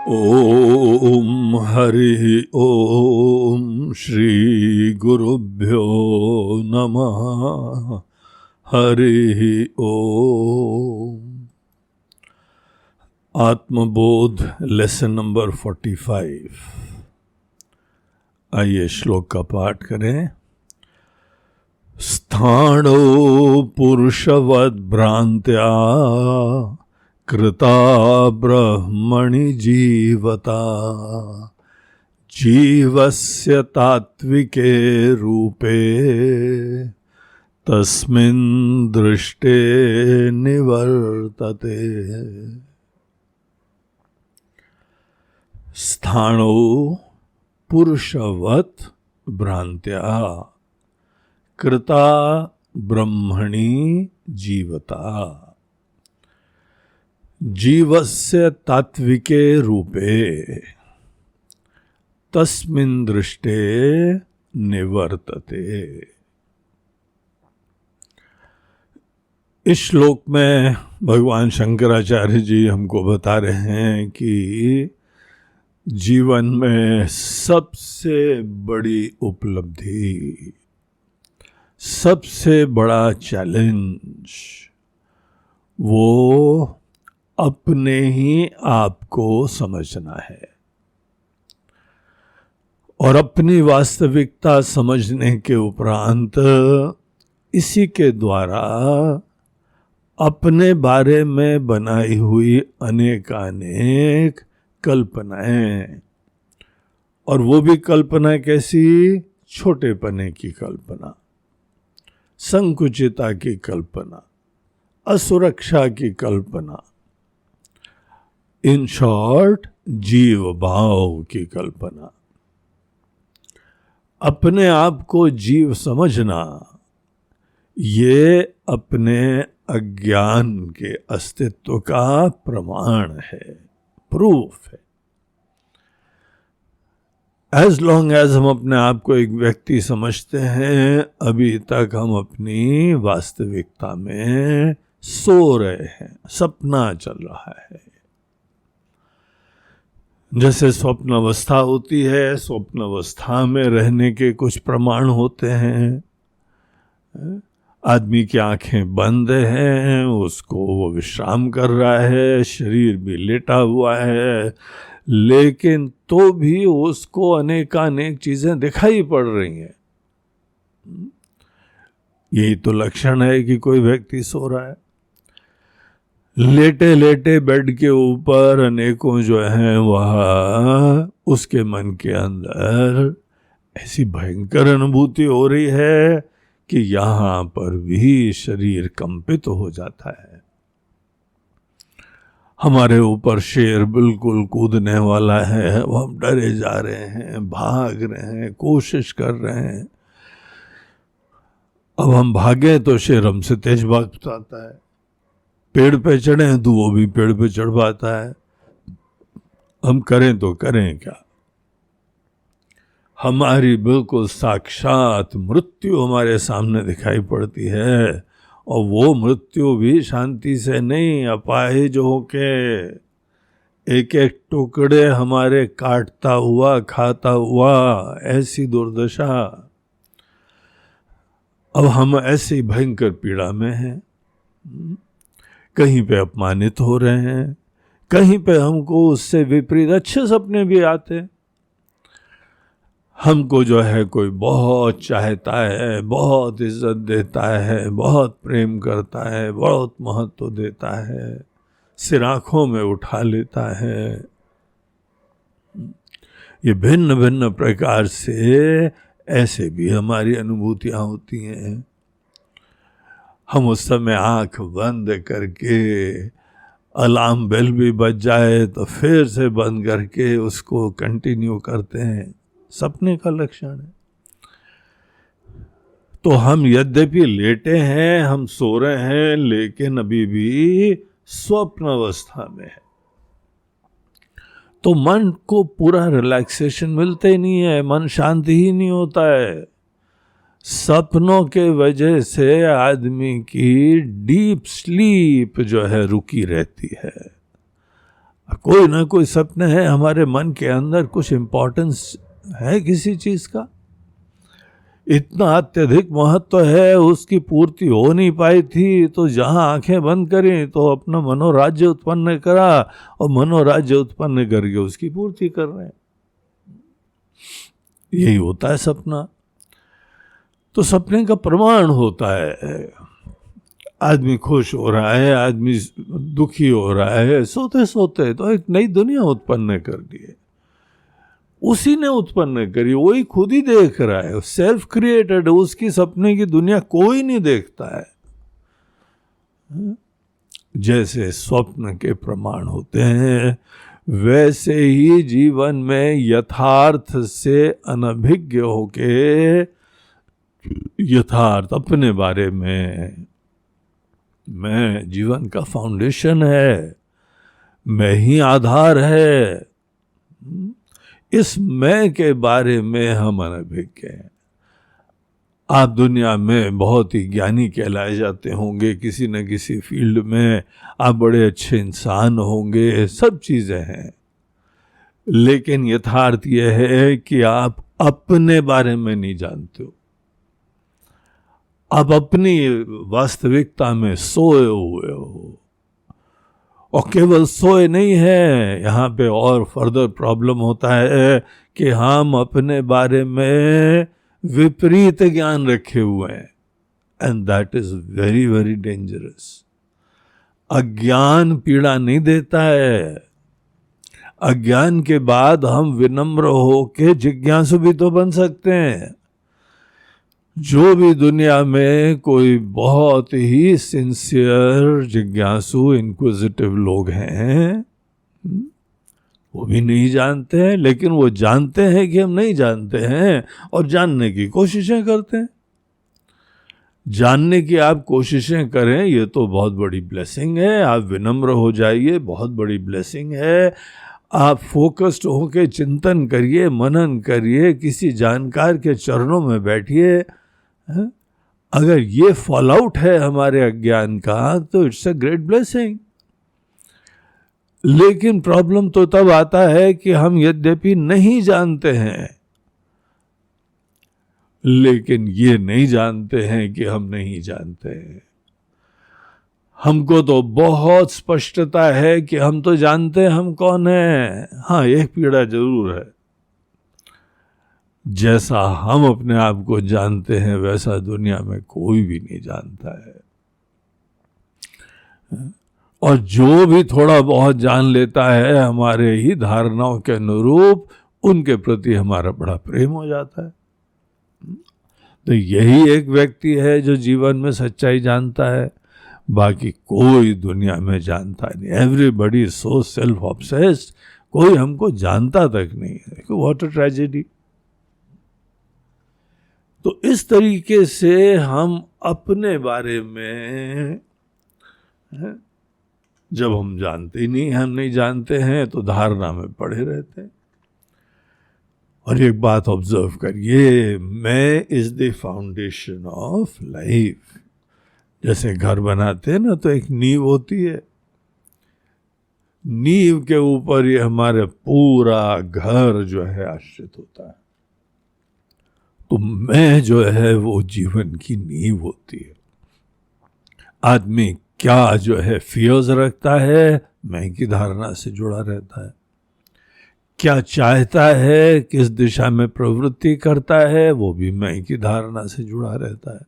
ओम हरि ओम श्री गुरुभ्यो नमः। हरि ओम। आत्मबोध lesson number 45। आइए श्लोक का पाठ करें। स्थाणो पुरुषवद् भ्रांत्या कृता ब्रह्मणि जीवता जीवस्य तात्विके रूपे तस्मिन् दृष्टे निवर्तते। स्थाणो पुरुषवत् भ्रांत्या कृता ब्रह्मणि जीवता जीवस्य तात्विके रूपे तस्मिन् दृष्टे निवर्तते। इस श्लोक में भगवान शंकराचार्य जी हमको बता रहे हैं कि जीवन में सबसे बड़ी उपलब्धि, सबसे बड़ा चैलेंज वो अपने ही आप को समझना है। और अपनी वास्तविकता समझने के उपरांत इसी के द्वारा अपने बारे में बनाई हुई अनेकानेक कल्पनाएं, और वो भी कल्पना कैसी? छोटेपने की कल्पना, संकुचिता की कल्पना, असुरक्षा की कल्पना, इन शॉर्ट जीव भाव की कल्पना। अपने आप को जीव समझना ये अपने अज्ञान के अस्तित्व का प्रमाण है, प्रूफ है। एज लॉन्ग एज हम अपने आप को एक व्यक्ति समझते हैं, अभी तक हम अपनी वास्तविकता में सो रहे हैं, सपना चल रहा है। जैसे स्वप्न अवस्था होती है, स्वप्न अवस्था में रहने के कुछ प्रमाण होते हैं। आदमी की आंखें बंद हैं, उसको वो विश्राम कर रहा है, शरीर भी लेटा हुआ है, लेकिन तो भी उसको अनेकानेक चीजें दिखाई पड़ रही हैं। यही तो लक्षण है कि कोई व्यक्ति सो रहा है। लेटे लेटे बेड के ऊपर अनेकों जो हैं वह उसके मन के अंदर ऐसी भयंकर अनुभूति हो रही है कि यहाँ पर भी शरीर कंपित हो जाता है। हमारे ऊपर शेर बिल्कुल कूदने वाला है, वो हम डरे जा रहे हैं, भाग रहे हैं, कोशिश कर रहे हैं। अब हम भागे तो शेर हमसे तेज भाग पाता है, पेड़ पे चढ़े हैं तो वो भी पेड़ पे चढ़ पाता है। हम करें तो करें क्या? हमारी बिल्कुल साक्षात मृत्यु हमारे सामने दिखाई पड़ती है, और वो मृत्यु भी शांति से नहीं, अपाहिज होके एक एक टुकड़े हमारे काटता हुआ, खाता हुआ, ऐसी दुर्दशा। अब हम ऐसी भयंकर पीड़ा में हैं। कहीं पे अपमानित हो रहे हैं, कहीं पे हमको उससे विपरीत अच्छे सपने भी आते। हमको जो है कोई बहुत चाहता है, बहुत इज्जत देता है, बहुत प्रेम करता है, बहुत महत्व देता है, सिर आंखों में उठा लेता है। ये भिन्न भिन्न प्रकार से ऐसे भी हमारी अनुभूतियां होती हैं। हम उस समय आंख बंद करके, अलार्म बेल भी बज जाए तो फिर से बंद करके उसको कंटिन्यू करते हैं। सपने का लक्षण है। तो हम यद्यपि लेटे हैं, हम सो रहे हैं, लेकिन अभी भी स्वप्न अवस्था में है। तो मन को पूरा रिलैक्सेशन मिलते ही नहीं है, मन शांति ही नहीं होता है। सपनों के वजह से आदमी की डीप स्लीप जो है रुकी रहती है। कोई ना कोई सपने हैं हमारे मन के अंदर, कुछ इम्पोर्टेंस है किसी चीज का, इतना अत्यधिक महत्व है, उसकी पूर्ति हो नहीं पाई थी, तो जहां आंखें बंद करी तो अपना मनोराज्य उत्पन्न करा, और मनोराज्य उत्पन्न करके उसकी पूर्ति कर रहे हैं। यही होता है सपना। तो सपने का प्रमाण होता है, आदमी खुश हो रहा है, आदमी दुखी हो रहा है, सोते सोते तो एक नई दुनिया उत्पन्न कर दी है, उसी ने उत्पन्न करी, वही खुद ही देख रहा है, सेल्फ क्रिएटेड, उसकी सपने की दुनिया कोई नहीं देखता है। जैसे स्वप्न के प्रमाण होते हैं, वैसे ही जीवन में यथार्थ से अनभिज्ञ होके, यथार्थ अपने बारे में, मैं जीवन का फाउंडेशन है, मैं ही आधार है, इस मैं के बारे में हम अनभिज्ञ हैं। आप दुनिया में बहुत ही ज्ञानी कहलाए जाते होंगे, किसी न किसी फील्ड में आप बड़े अच्छे इंसान होंगे, सब चीज़ें हैं, लेकिन यथार्थ यह है कि आप अपने बारे में नहीं जानते हो। आप अपनी वास्तविकता में सोए हुए हो, और केवल सोए नहीं है, यहाँ पे और फर्दर प्रॉब्लम होता है कि हम अपने बारे में विपरीत ज्ञान रखे हुए हैं, and that is very very dangerous. अज्ञान पीड़ा नहीं देता है, अज्ञान के बाद हम विनम्र होके जिज्ञासु भी तो बन सकते हैं। जो भी दुनिया में कोई बहुत ही सिंसियर जिज्ञासु इंक्विजिटिव लोग हैं, वो भी नहीं जानते हैं, लेकिन वो जानते हैं कि हम नहीं जानते हैं, और जानने की कोशिशें करते हैं। जानने की आप कोशिशें करें, ये तो बहुत बड़ी ब्लेसिंग है। आप विनम्र हो जाइए, बहुत बड़ी ब्लेसिंग है। आप फोकस्ड होकर चिंतन करिए, मनन करिए, किसी जानकार के चरणों में बैठिए। अगर ये फॉल आउट है हमारे अज्ञान का, तो इट्स अ ग्रेट ब्लेसिंग। लेकिन प्रॉब्लम तो तब आता है कि हम यद्यपि नहीं जानते हैं, लेकिन ये नहीं जानते हैं कि हम नहीं जानते हैं। हमको तो बहुत स्पष्टता है कि हम तो जानते हैं हम कौन हैं। हाँ, एक पीड़ा जरूर है, जैसा हम अपने आप को जानते हैं वैसा दुनिया में कोई भी नहीं जानता है। और जो भी थोड़ा बहुत जान लेता है, हमारे ही धारणाओं के अनुरूप उनके प्रति हमारा बड़ा प्रेम हो जाता है। तो यही एक व्यक्ति है जो जीवन में सच्चाई जानता है, बाकी कोई दुनिया में जानता नहीं। Everybody is so self obsessed, कोई हमको जानता तक नहीं है। What a tragedy. तो इस तरीके से हम अपने बारे में, जब हम जानते ही नहीं, हम नहीं जानते हैं, तो धारणा में पड़े रहते हैं। और एक बात ऑब्जर्व करिए, मैं is the foundation of life. जैसे घर बनाते हैं ना, तो एक नींव होती है, नींव के ऊपर ये हमारे पूरा घर जो है आश्रित होता है। तो मैं जो है वो जीवन की नींव होती है। आदमी क्या जो है फियर्स रखता है, मैं की धारणा से जुड़ा रहता है। क्या चाहता है, किस दिशा में प्रवृत्ति करता है, वो भी मैं की धारणा से जुड़ा रहता है।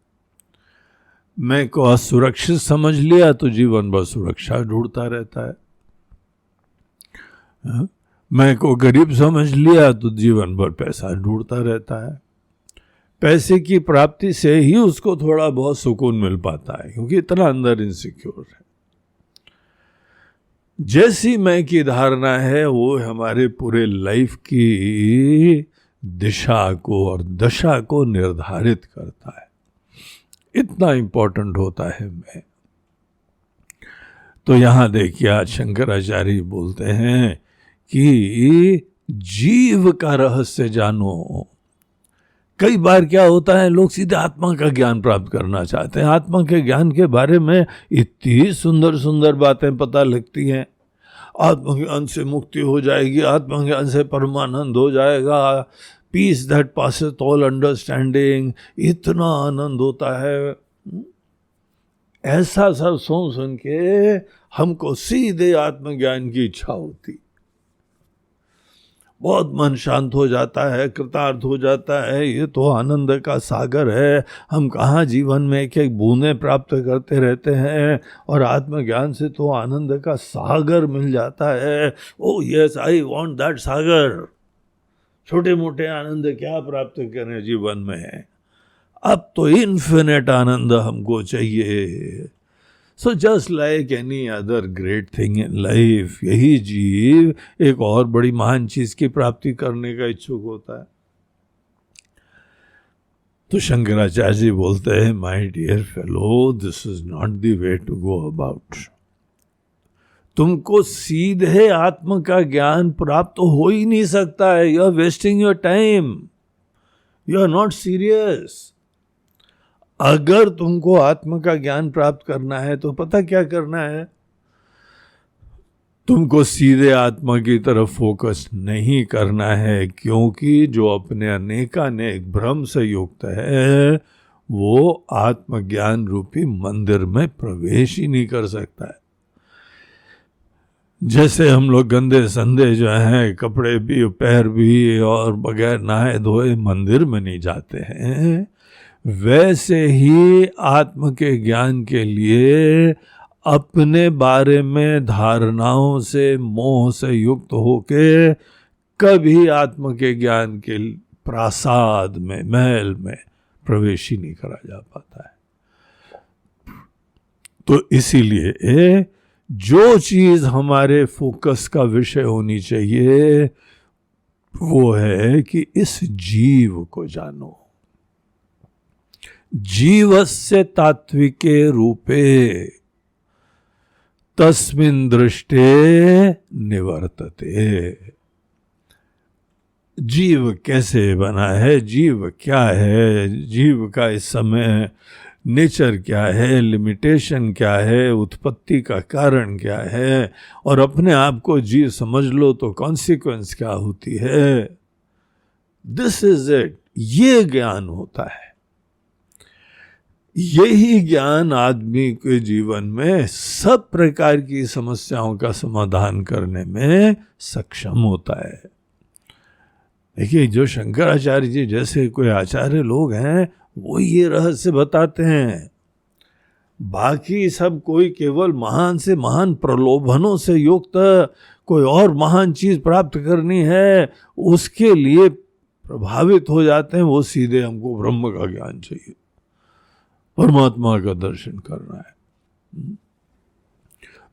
मैं को असुरक्षित समझ लिया तो जीवन भर सुरक्षा ढूंढता रहता है। मैं को गरीब समझ लिया तो जीवन भर पैसा ढूंढता रहता है। पैसे की प्राप्ति से ही उसको थोड़ा बहुत सुकून मिल पाता है, क्योंकि इतना अंदर इनसिक्योर है। जैसी मैं की धारणा है, वो हमारे पूरे लाइफ की दिशा को और दशा को निर्धारित करता है। इतना इंपॉर्टेंट होता है मैं। तो यहां देखिए, आज शंकराचार्य बोलते हैं कि जीव का रहस्य जानो। कई बार क्या होता है, लोग सीधे आत्मा का ज्ञान प्राप्त करना चाहते हैं। आत्मा के ज्ञान के बारे में इतनी सुंदर सुंदर बातें पता लगती हैं, आत्मज्ञान से मुक्ति हो जाएगी, आत्मज्ञान से परमानंद हो जाएगा, पीस दैट पासेथ ऑल अंडरस्टैंडिंग, इतना आनंद होता है। ऐसा सब सुन सुन के हमको सीधे आत्मज्ञान की इच्छा होती, बहुत मन शांत हो जाता है, कृतार्थ हो जाता है। ये तो आनंद का सागर है, हम कहाँ जीवन में एक एक बूंदें प्राप्त करते रहते हैं, और आत्मज्ञान से तो आनंद का सागर मिल जाता है। Oh yes, I want that sagar. छोटे मोटे आनंद क्या प्राप्त करें जीवन में, अब तो इन्फिनिट आनंद हमको चाहिए। So just like any other great thing in life, यही जीव एक और बड़ी महान चीज की प्राप्ति करने का इच्छुक होता है। तो शंकराचार्य जी बोलते हैं, my dear fellow, this is not the way to go about. तुमको सीधे आत्म का ज्ञान प्राप्त तो हो ही नहीं सकता है। You are wasting your time, you are not serious. अगर तुमको आत्म का ज्ञान प्राप्त करना है तो पता क्या करना है, तुमको सीधे आत्मा की तरफ फोकस नहीं करना है, क्योंकि जो अपने अनेकानेक भ्रम से युक्त है वो आत्मज्ञान रूपी मंदिर में प्रवेश ही नहीं कर सकता है। जैसे हम लोग गंदे संदे जो हैं, कपड़े भी पैर भी और बगैर नहाए धोए मंदिर में नहीं जाते हैं, वैसे ही आत्म के ज्ञान के लिए अपने बारे में धारणाओं से मोह से युक्त होके कभी आत्म के ज्ञान के प्रासाद में, महल में प्रवेश ही नहीं करा जा पाता है। तो इसीलिए जो चीज हमारे फोकस का विषय होनी चाहिए वो है कि इस जीव को जानो। जीवस्य तात्विके रूपे तस्मिन् दृष्टे निवर्तते। जीव कैसे बना है, जीव क्या है, जीव का इस समय नेचर क्या है, लिमिटेशन क्या है, उत्पत्ति का कारण क्या है, और अपने आप को जीव समझ लो तो कॉन्सिक्वेंस क्या होती है। दिस इज इट, ये ज्ञान होता है। यही ज्ञान आदमी के जीवन में सब प्रकार की समस्याओं का समाधान करने में सक्षम होता है। देखिए, जो शंकराचार्य जी जैसे कोई आचार्य लोग हैं वो ये रहस्य बताते हैं। बाकी सब कोई केवल महान से महान प्रलोभनों से युक्त कोई और महान चीज प्राप्त करनी है उसके लिए प्रभावित हो जाते हैं। वो सीधे हमको ब्रह्म का ज्ञान चाहिए, परमात्मा का दर्शन करना है।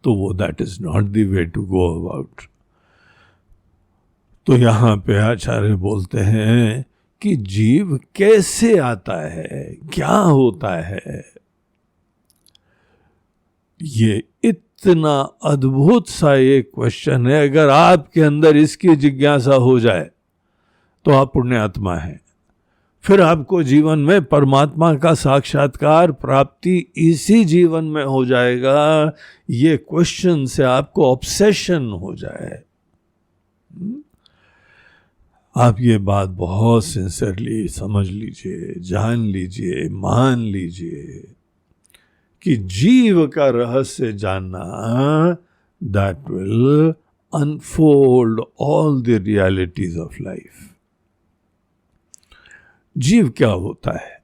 तो वो that is not the way to go about. तो यहां पे आचार्य बोलते हैं कि जीव कैसे आता है, क्या होता है। ये इतना अद्भुत सा एक क्वेश्चन है। अगर आपके अंदर इसकी जिज्ञासा हो जाए तो आप पुण्यात्मा हैं। फिर आपको जीवन में परमात्मा का साक्षात्कार प्राप्ति इसी जीवन में हो जाएगा। ये क्वेश्चन से आपको ऑब्सेशन हो जाए। आप ये बात बहुत सिंसियरली समझ लीजिए, जान लीजिए, मान लीजिए कि जीव का रहस्य जानना that will unfold all the realities of life. जीव क्या होता है?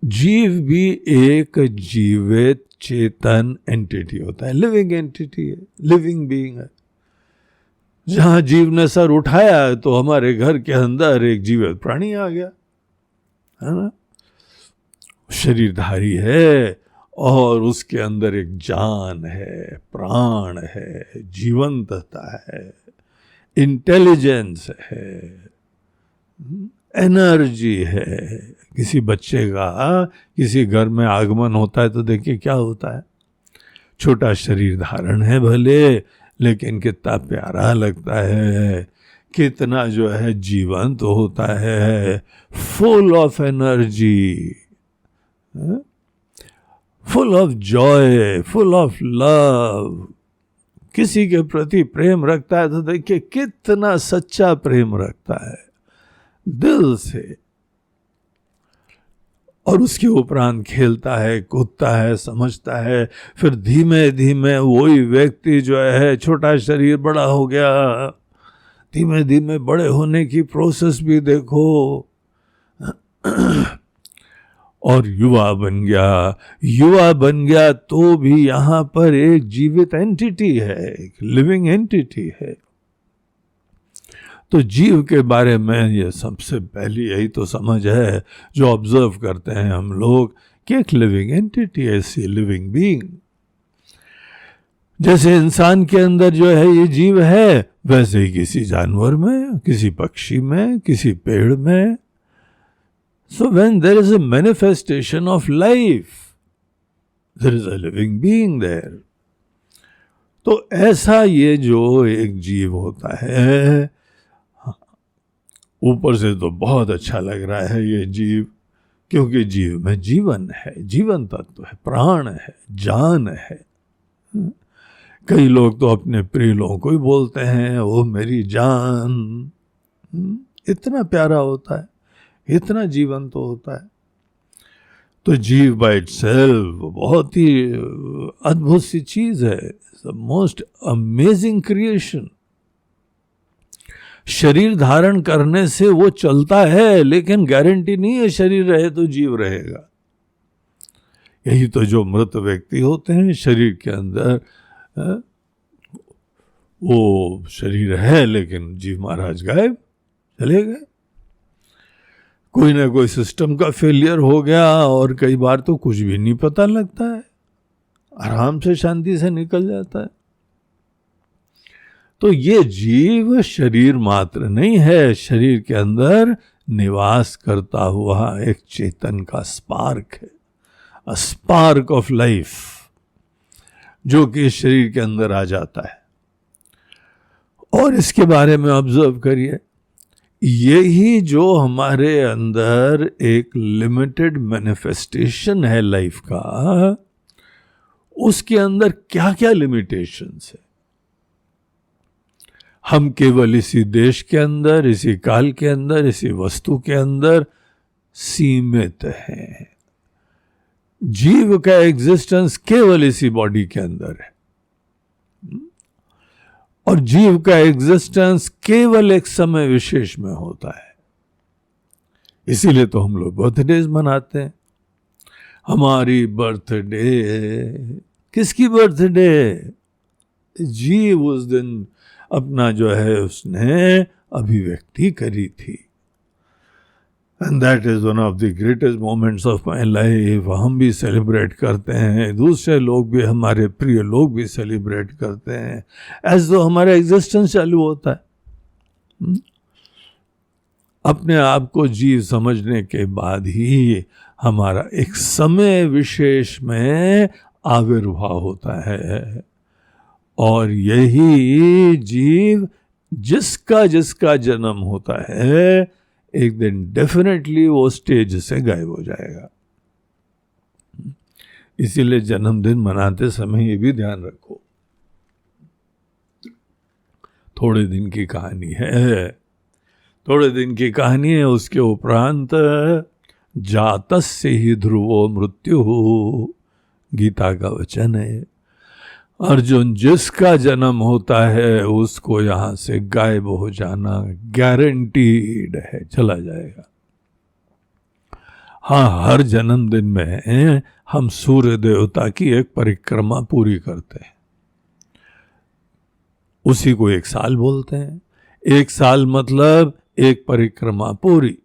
जीव भी एक जीवित चेतन एंटिटी होता है, लिविंग एंटिटी है, लिविंग बीइंग है। जहां जीव ने सर उठाया है तो हमारे घर के अंदर एक जीवित प्राणी आ गया, है ना। शरीरधारी है और उसके अंदर एक जान है, प्राण है, जीवंतता है, इंटेलिजेंस है, एनर्जी है। किसी बच्चे का किसी घर में आगमन होता है तो देखिए क्या होता है। छोटा शरीर धारण है भले, लेकिन कितना प्यारा लगता है, कितना जो है जीवंत तो होता है, full of energy, full of Joy, full of love. किसी के प्रति प्रेम रखता है तो देखिए कितना सच्चा प्रेम रखता है दिल से, और उसके उपरांत खेलता है, कूदता है, समझता है। फिर धीमे धीमे वही व्यक्ति जो है, छोटा शरीर बड़ा हो गया, धीमे धीमे बड़े होने की प्रोसेस भी देखो, और युवा बन गया। युवा बन गया तो भी यहाँ पर एक जीवित एंटिटी है, एक लिविंग एंटिटी है। तो जीव के बारे में ये सबसे पहली यही तो समझ है जो ऑब्जर्व करते हैं हम लोग, कि एक लिविंग एंटिटी, ऐसी लिविंग बीइंग। जैसे इंसान के अंदर जो है ये जीव है, वैसे ही किसी जानवर में, किसी पक्षी में, किसी पेड़ में। So when there is a manifestation of life, there is a living being there. तो ऐसा ये जो एक जीव होता है, ऊपर से तो बहुत अच्छा लग रहा है ये जीव, क्योंकि जीव में जीवन है, जीवन तत्व है, प्राण है, जान है। कई लोग तो अपने प्रिय लोगों को ही बोलते हैं वो मेरी जान, इतना प्यारा होता है, इतना जीवन तो होता है। तो जीव बाय इटसेल्फ बहुत ही अद्भुत सी चीज है, मोस्ट अमेजिंग क्रिएशन। शरीर धारण करने से वो चलता है, लेकिन गारंटी नहीं है शरीर रहे तो जीव रहेगा। यही तो जो मृत व्यक्ति होते हैं, शरीर के अंदर वो शरीर है लेकिन जीव महाराज गायब, चले गए। कोई ना कोई सिस्टम का फेलियर हो गया, और कई बार तो कुछ भी नहीं पता लगता है, आराम से शांति से निकल जाता है। तो ये जीव शरीर मात्र नहीं है, शरीर के अंदर निवास करता हुआ एक चेतन का स्पार्क है, अ स्पार्क ऑफ लाइफ, जो कि शरीर के अंदर आ जाता है। और इसके बारे में ऑब्जर्व करिए, यही जो हमारे अंदर एक लिमिटेड मैनिफेस्टेशन है लाइफ का, उसके अंदर क्या क्या लिमिटेशंस है। हम केवल इसी देश के अंदर, इसी काल के अंदर, इसी वस्तु के अंदर सीमित हैं। जीव का एग्जिस्टेंस केवल इसी बॉडी के अंदर है, और जीव का एग्जिस्टेंस केवल एक समय विशेष में होता है। इसीलिए तो हम लोग बर्थडेज मनाते हैं। हमारी बर्थडे, किसकी बर्थडे? जीव उस दिन अपना जो है उसने अभिव्यक्ति करी थी, and that is one of the greatest moments of my life. हम भी सेलिब्रेट करते हैं, दूसरे लोग भी, हमारे प्रिय लोग भी सेलिब्रेट करते हैं, एज दो हमारा एग्जिस्टेंस चालू होता है। अपने आप को जीव समझने के बाद ही हमारा एक समय विशेष में आविर्भाव होता है, और यही जीव जिसका जिसका जन्म होता है, एक दिन डेफिनेटली वो स्टेज से गायब हो जाएगा। इसीलिए जन्मदिन मनाते समय ये भी ध्यान रखो, थोड़े दिन की कहानी है, थोड़े दिन की कहानी है। उसके उपरांत जातस्य ही ध्रुवो मृत्यु, गीता का वचन है। अर्जुन, जिसका जन्म होता है उसको यहां से गायब हो जाना गारंटीड है, चला जाएगा। हाँ, हर जन्मदिन में हम सूर्य देवता की एक परिक्रमा पूरी करते हैं, उसी को एक साल बोलते हैं। एक साल मतलब एक परिक्रमा पूरी।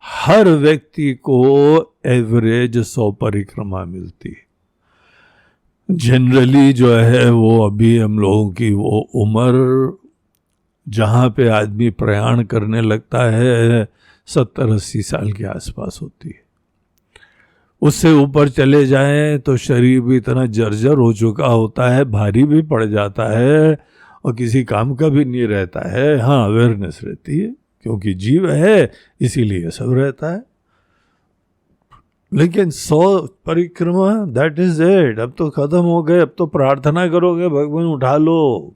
हर व्यक्ति को एवरेज 100 परिक्रमा मिलती है। जनरली जो है वो अभी हम लोगों की वो उम्र जहाँ पे आदमी प्रयाण करने लगता है 70-80 साल के आसपास होती है। उससे ऊपर चले जाएं तो शरीर भी इतना जर्जर हो चुका होता है, भारी भी पड़ जाता है, और किसी काम का भी नहीं रहता है। हाँ, अवेयरनेस रहती है, क्योंकि जीव है इसीलिए सब रहता है। लेकिन 100 परिक्रमा दैट इज इट, अब तो खत्म हो गए, अब तो प्रार्थना करोगे भगवान उठा लो,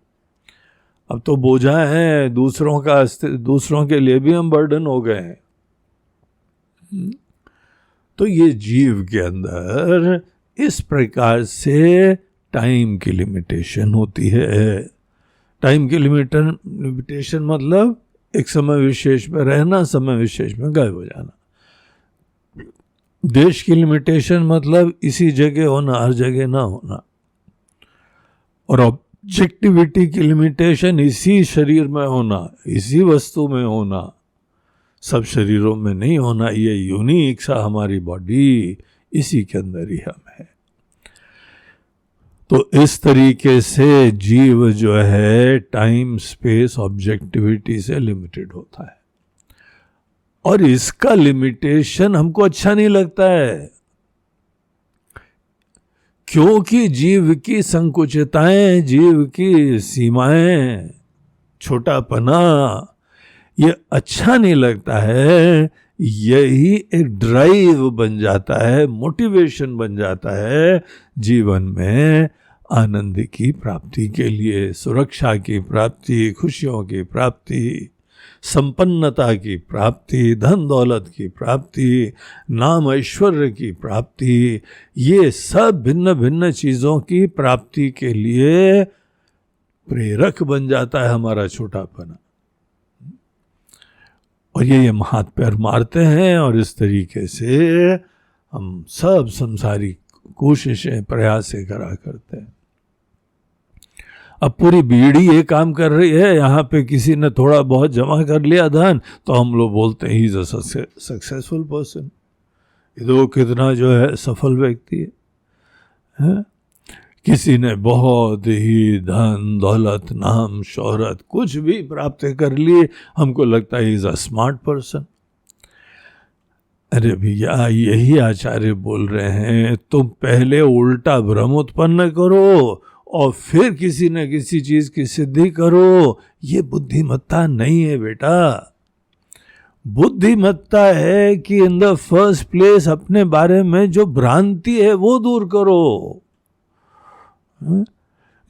अब तो बोझा है दूसरों के लिए भी हम बर्डन हो गए हैं। तो ये जीव के अंदर इस प्रकार से टाइम की लिमिटेशन होती है। टाइम की लिमिटेशन मतलब एक समय विशेष में रहना, समय विशेष में गायब हो जाना। देश की लिमिटेशन मतलब इसी जगह होना, हर जगह ना होना। और ऑब्जेक्टिविटी की लिमिटेशन इसी शरीर में होना, इसी वस्तु में होना, सब शरीरों में नहीं होना। ये यूनिक सा हमारी बॉडी, इसी के अंदर ही हम है। तो इस तरीके से जीव जो है टाइम स्पेस ऑब्जेक्टिविटी से लिमिटेड होता है, और इसका लिमिटेशन हमको अच्छा नहीं लगता है, क्योंकि जीव की संकुचितताएं, जीव की सीमाएं, छोटापना, ये अच्छा नहीं लगता है। यही एक ड्राइव बन जाता है, मोटिवेशन बन जाता है जीवन में आनंद की प्राप्ति के लिए, सुरक्षा की प्राप्ति, खुशियों की प्राप्ति, संपन्नता की प्राप्ति, धन दौलत की प्राप्ति, नाम ऐश्वर्य की प्राप्ति। ये सब भिन्न भिन्न चीजों की प्राप्ति के लिए प्रेरक बन जाता है हमारा छोटापना। और ये हम हाथ पैर मारते हैं, और इस तरीके से हम सब संसारी कोशिशें प्रयासें करा करते हैं। अब पूरी बीड़ी ये काम कर रही है, यहाँ पे किसी ने थोड़ा बहुत जमा कर लिया धन, तो हम लोग बोलते हैं he is a successful person, ये तो कितना जो है सफल व्यक्ति है। किसी ने बहुत ही धन दौलत नाम शोहरत कुछ भी प्राप्त कर लिए, हमको लगता है इज अ स्मार्ट पर्सन। अरे भैया, यही आचार्य बोल रहे हैं, तुम पहले उल्टा भ्रम उत्पन्न करो और फिर किसी न किसी चीज की सिद्धि करो। ये बुद्धिमत्ता नहीं है बेटा। बुद्धिमत्ता है कि इन द फर्स्ट प्लेस अपने बारे में जो भ्रांति है वो दूर करो,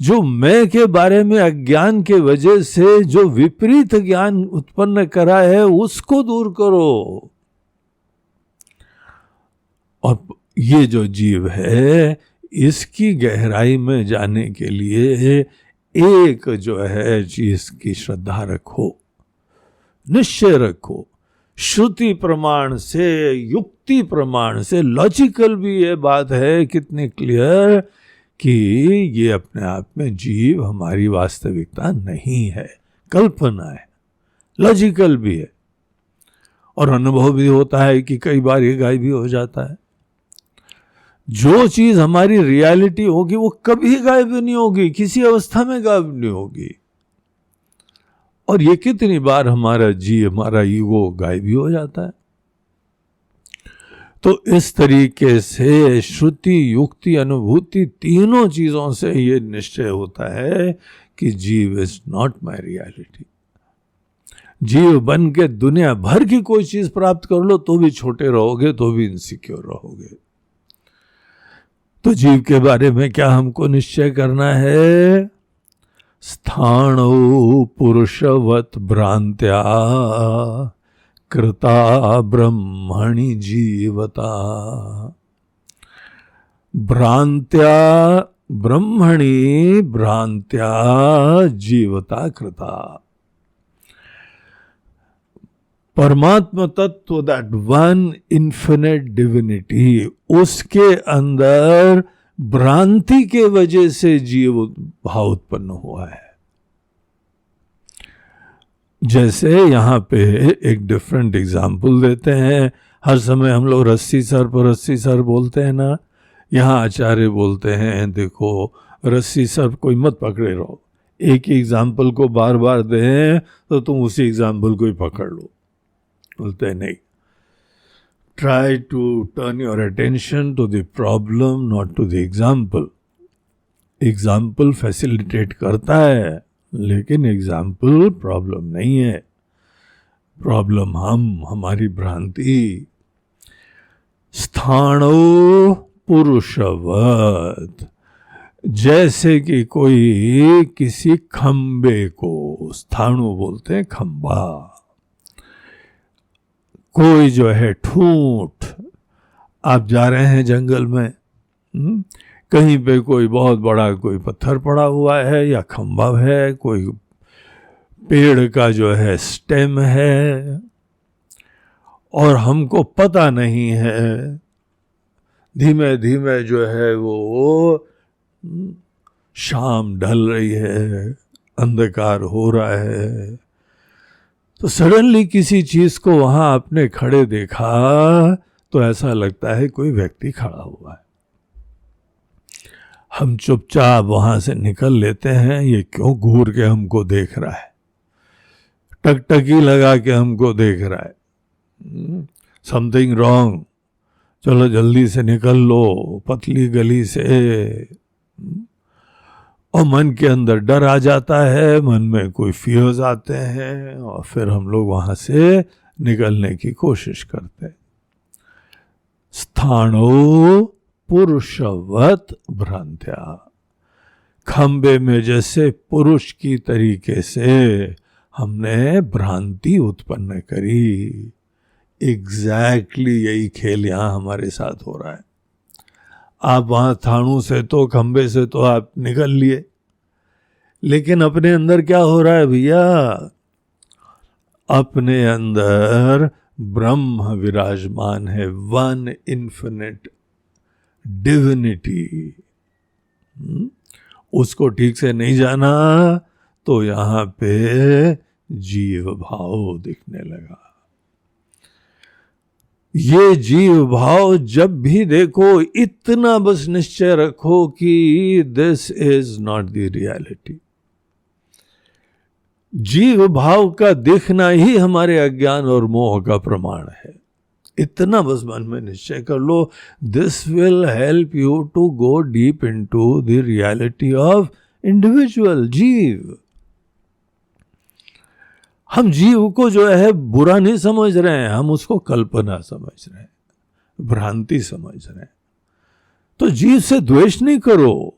जो मैं के बारे में अज्ञान के वजह से जो विपरीत ज्ञान उत्पन्न करा है उसको दूर करो। और ये जो जीव है, इसकी गहराई में जाने के लिए एक जो है चीज की श्रद्धा रखो, निश्चय रखो। श्रुति प्रमाण से, युक्ति प्रमाण से, लॉजिकल भी ये बात है कितनी क्लियर कि ये अपने आप में जीव हमारी वास्तविकता नहीं है, कल्पना है। लॉजिकल भी है, और अनुभव भी होता है कि कई बार ये गायब भी हो जाता है। जो चीज हमारी रियलिटी होगी वो कभी गायब नहीं होगी, किसी अवस्था में गायब नहीं होगी। और ये कितनी बार हमारा ईगो गायब भी हो जाता है। तो इस तरीके से श्रुति युक्ति अनुभूति तीनों चीजों से ये निश्चय होता है कि जीव इज नॉट माय रियलिटी। जीव बन के दुनिया भर की कोई चीज प्राप्त कर लो तो भी छोटे रहोगे, तो भी इनसिक्योर रहोगे। तो जीव के बारे में क्या हमको निश्चय करना है? स्थाणो पुरुषवत भ्रांत्या कृता ब्रह्मणि जीवता। भ्रांत्या ब्रह्मणि भ्रांत्या जीवता कृता। परमात्मा तत्व, दैट वन इन्फिनिट डिविनिटी, उसके अंदर भ्रांति के वजह से जीव भाव उत्पन्न हुआ है। जैसे यहाँ पे एक डिफरेंट एग्जाम्पल देते हैं। हर समय हम लोग रस्सी सर बोलते हैं ना, यहाँ आचार्य बोलते हैं देखो रस्सी सर कोई मत पकड़े रहो, एक ही एग्जाम्पल को बार बार दें तो तुम उसी एग्जाम्पल को ही पकड़ लो। बोलते हैं नहीं, try to turn your attention to the problem not to the example. Example facilitate करता है लेकिन एग्जाम्पल प्रॉब्लम नहीं है। प्रॉब्लम हमारी भ्रांति। स्थाणो पुरुषवत, जैसे कि कोई किसी खंबे को, स्थाणु बोलते हैं खंबा, कोई जो है ठूंठ, आप जा रहे हैं जंगल में, कहीं पे कोई बहुत बड़ा कोई पत्थर पड़ा हुआ है या खंबा है, कोई पेड़ का जो है स्टेम है, और हमको पता नहीं है, धीमे धीमे जो है वो शाम ढल रही है, अंधकार हो रहा है, तो सडनली किसी चीज को वहां आपने खड़े देखा तो ऐसा लगता है कोई व्यक्ति खड़ा हुआ है। हम चुपचाप वहां से निकल लेते हैं, ये क्यों घूर के हमको देख रहा है, टकटकी लगा के हमको देख रहा है, समथिंग रॉन्ग, चलो जल्दी से निकल लो पतली गली से। और मन के अंदर डर आ जाता है, मन में कोई फियर्स आते हैं, और फिर हम लोग वहां से निकलने की कोशिश करते हैं। स्थाणो पुरुषवत भ्रांत्या, खंबे में जैसे पुरुष की तरीके से हमने भ्रांति उत्पन्न करी। एग्जैक्टली यही खेल यहां हमारे साथ हो रहा है। आप वहां थाणु से तो, खंबे से तो आप निकल लिए, लेकिन अपने अंदर क्या हो रहा है भैया? अपने अंदर ब्रह्म विराजमान है, वन इन्फिनिट डिविनिटी। उसको ठीक से नहीं जाना तो यहां पे जीव भाव दिखने लगा। ये जीव भाव जब भी देखो, इतना बस निश्चय रखो कि this is not the reality. जीव भाव का दिखना ही हमारे अज्ञान और मोह का प्रमाण है। इतना बस मन में निश्चय कर लो, this will help you to go deep into the reality of individual jeev. हम जीव को जो है बुरा नहीं समझ रहे हैं, हम उसको कल्पना समझ रहे हैं, भ्रांति समझ रहे हैं। तो जीव से द्वेष नहीं करो,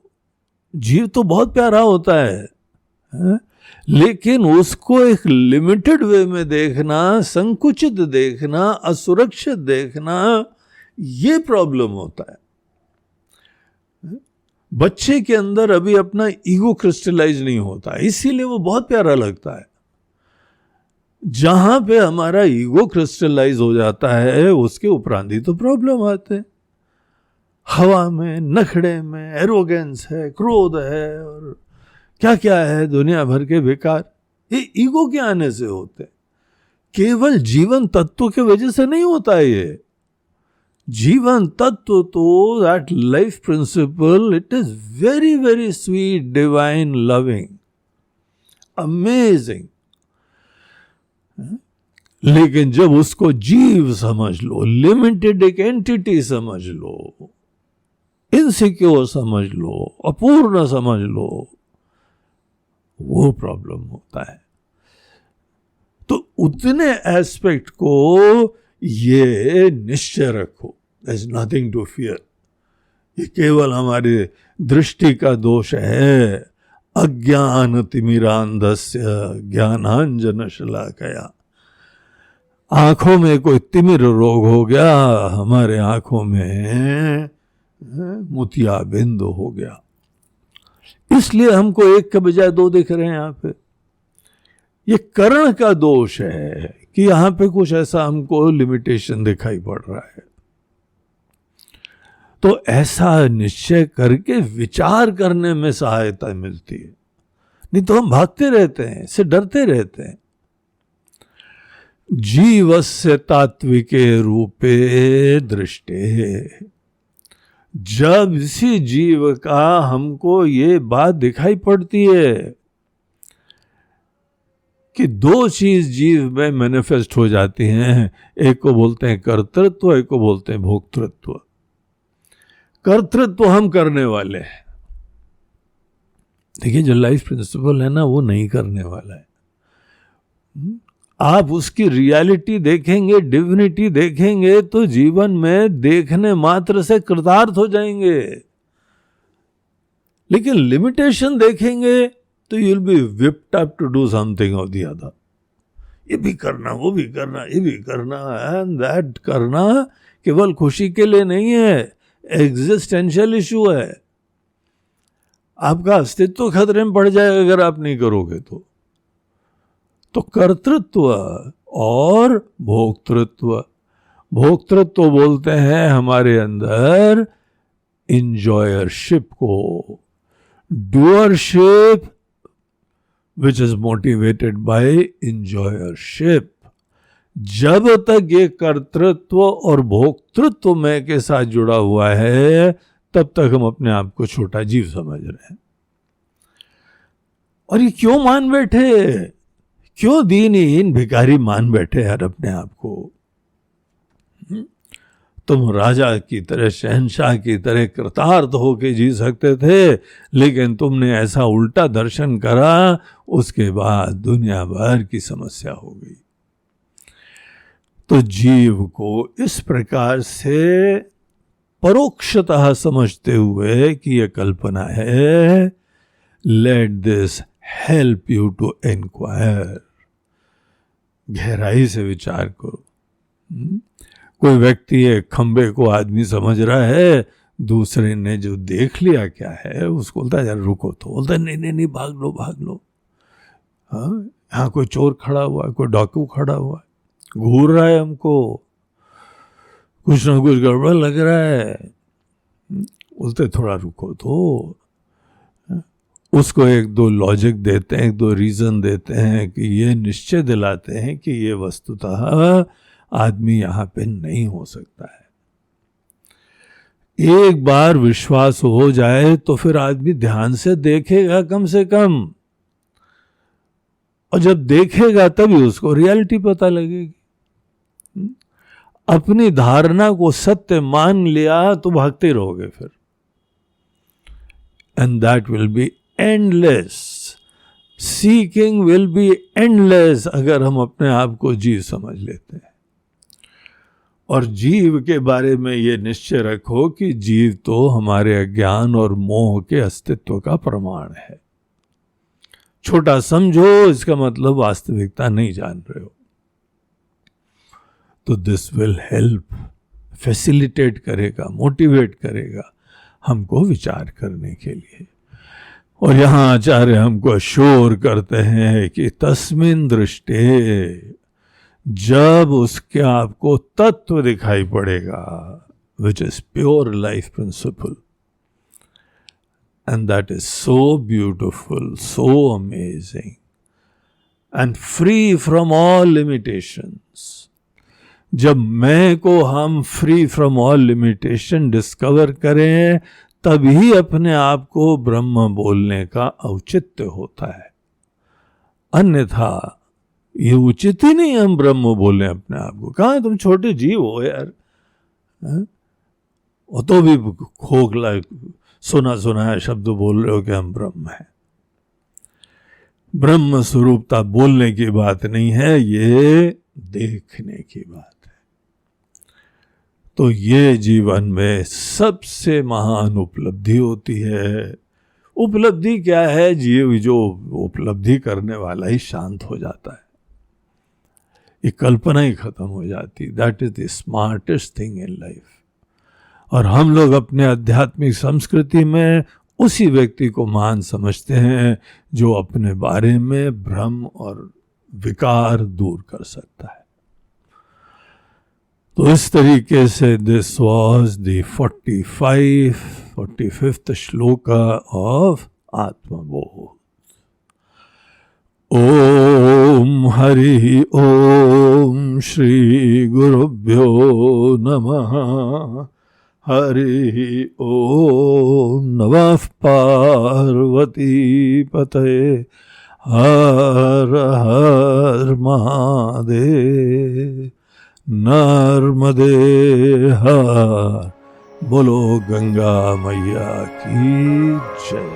जीव तो बहुत प्यारा होता है? लेकिन उसको एक लिमिटेड वे में देखना, संकुचित देखना, असुरक्षित देखना, ये प्रॉब्लम होता है। बच्चे के अंदर अभी अपना ईगो क्रिस्टलाइज नहीं होता, इसीलिए वो बहुत प्यारा लगता है। जहां पे हमारा ईगो क्रिस्टलाइज हो जाता है, उसके उपरांत ही तो प्रॉब्लम आते हैं। हवा में, नखड़े में एरोगेंस है, क्रोध है, और क्या क्या है, दुनिया भर के विकार, ये ईगो के आने से होते। केवल जीवन तत्व के वजह से नहीं होता है ये। जीवन तत्व तो, that life principal, it is very very sweet, divine, loving, amazing. लेकिन जब उसको जीव समझ लो, लिमिटेड एक एंटिटी समझ लो, इनसिक्योर समझ लो, अपूर्ण समझ लो, वो प्रॉब्लम होता है। तो उतने एस्पेक्ट को ये निश्चय रखो, there is nothing to fear. ये केवल हमारी दृष्टि का दोष है। अज्ञान तिमिरांधस्य ज्ञानांजन शलाकया। आंखों में कोई तिमिर रोग हो गया, हमारे आंखों में मोतिया बिंदु हो गया, इसलिए हमको एक के बजाय दो दिख रहे हैं यहाँ पे। ये करण का दोष है कि यहाँ पे कुछ ऐसा हमको लिमिटेशन दिखाई पड़ रहा है। तो ऐसा निश्चय करके विचार करने में सहायता मिलती है, नहीं तो हम भागते रहते हैं, इससे डरते रहते हैं। जीवस्य तात्विके रूपे दृष्टे, जब इसी जीव का हमको ये बात दिखाई पड़ती है कि दो चीज जीव में मैनिफेस्ट हो जाती हैं, एक को बोलते हैं कर्तृत्व, एक को बोलते हैं भोक्तृत्व। कर्तृत्व हम करने वाले हैं, देखिए जो लाइफ प्रिंसिपल है ना, वो नहीं करने वाला है। आप उसकी रियलिटी देखेंगे, डिविनिटी देखेंगे, तो जीवन में देखने मात्र से कृतार्थ हो जाएंगे। लेकिन लिमिटेशन देखेंगे तो you will be whipped up to do something of the other. ये भी करना, वो भी करना, ये भी करना, एंड दैट करना केवल खुशी के लिए नहीं है, एग्जिस्टेंशियल इशू है। आपका अस्तित्व खतरे में पड़ जाएगा अगर आप नहीं करोगे तो कर्तृत्व और भोक्तृत्व, भोक्तृत्व बोलते हैं हमारे अंदर इंजॉयरशिप को, doership which is motivated by enjoyership. जब तक ये कर्तृत्व और भोक्तृत्व में के साथ जुड़ा हुआ है, तब तक हम अपने आप को छोटा जीव समझ रहे हैं। और ये क्यों मान बैठे, क्यों दीनहीन भिखारी मान बैठे यार अपने आप को? तुम राजा की तरह, शहंशाह की तरह कृतार्थ होके जी सकते थे, लेकिन तुमने ऐसा उल्टा दर्शन करा, उसके बाद दुनिया भर की समस्या हो गई। तो जीव को इस प्रकार से परोक्षतः समझते हुए कि यह कल्पना है, let this help you to inquire, गहराई से विचार करो। कोई व्यक्ति एक खंबे को आदमी समझ रहा है, दूसरे ने जो देख लिया क्या है उसको बोलता है यार रुको, तो बोलता है नहीं नहीं नहीं भाग लो भाग लो। हाँ, यहाँ कोई चोर खड़ा हुआ है, कोई डाकू खड़ा हुआ है, घूर रहा है हमको, कुछ ना कुछ गड़बड़ लग रहा है, बोलते थोड़ा रुको। तो उसको एक दो लॉजिक देते हैं, एक दो रीजन देते हैं कि ये निश्चय दिलाते हैं कि ये वस्तुतः आदमी यहाँ पे नहीं हो सकता है। एक बार विश्वास हो जाए तो फिर आदमी ध्यान से देखेगा कम से कम, और जब देखेगा तभी उसको रियलिटी पता लगेगी। अपनी धारणा को सत्य मान लिया तो भागते रहोगे फिर, and that will be endless, seeking will be endless अगर हम अपने आप को जीव समझ लेते हैं। और जीव के बारे में ये निश्चय रखो कि जीव तो हमारे अज्ञान और मोह के अस्तित्व का प्रमाण है। छोटा समझो इसका मतलब वास्तविकता नहीं जान रहे हो। तो दिस विल हेल्प, फैसिलिटेट करेगा, मोटिवेट करेगा हमको विचार करने के लिए। और यहाँ आचार्य हमको अश्योर करते हैं कि तस्मिन् दृष्टे, जब उसके आपको तत्व दिखाई पड़ेगा, which is pure life principal, and that is so beautiful, so amazing and free from all limitations. जब मैं को हम free from all limitation discover करें, तभी अपने आप को ब्रह्म बोलने का औचित्य होता है। अन्यथा ये उचित ही नहीं हम ब्रह्म बोले अपने आप को। कहाँ तुम छोटे जीव हो यार, वो तो भी खोखला सुना सुनाया शब्द बोल रहे हो कि हम ब्रह्म हैं। ब्रह्म स्वरूपता बोलने की बात नहीं है, ये देखने की बात है। तो ये जीवन में सबसे महान उपलब्धि होती है। उपलब्धि क्या है? जीव जो उपलब्धि करने वाला ही शांत हो जाता है, ये कल्पना ही खत्म हो जाती। That is the smartest thing in life. और हम लोग अपने आध्यात्मिक संस्कृति में उसी व्यक्ति को महान समझते हैं जो अपने बारे में भ्रम और विकार दूर कर सकता है। तो इस तरीके से this was the 45th shloka of आत्मबोध। ओम हरि ओम श्री गुरुभ्यो नमः। हरि ओम नमः पार्वती पतये। हर हर महादेव। नर्मदे हर। बोलो गंगा मैया की जय।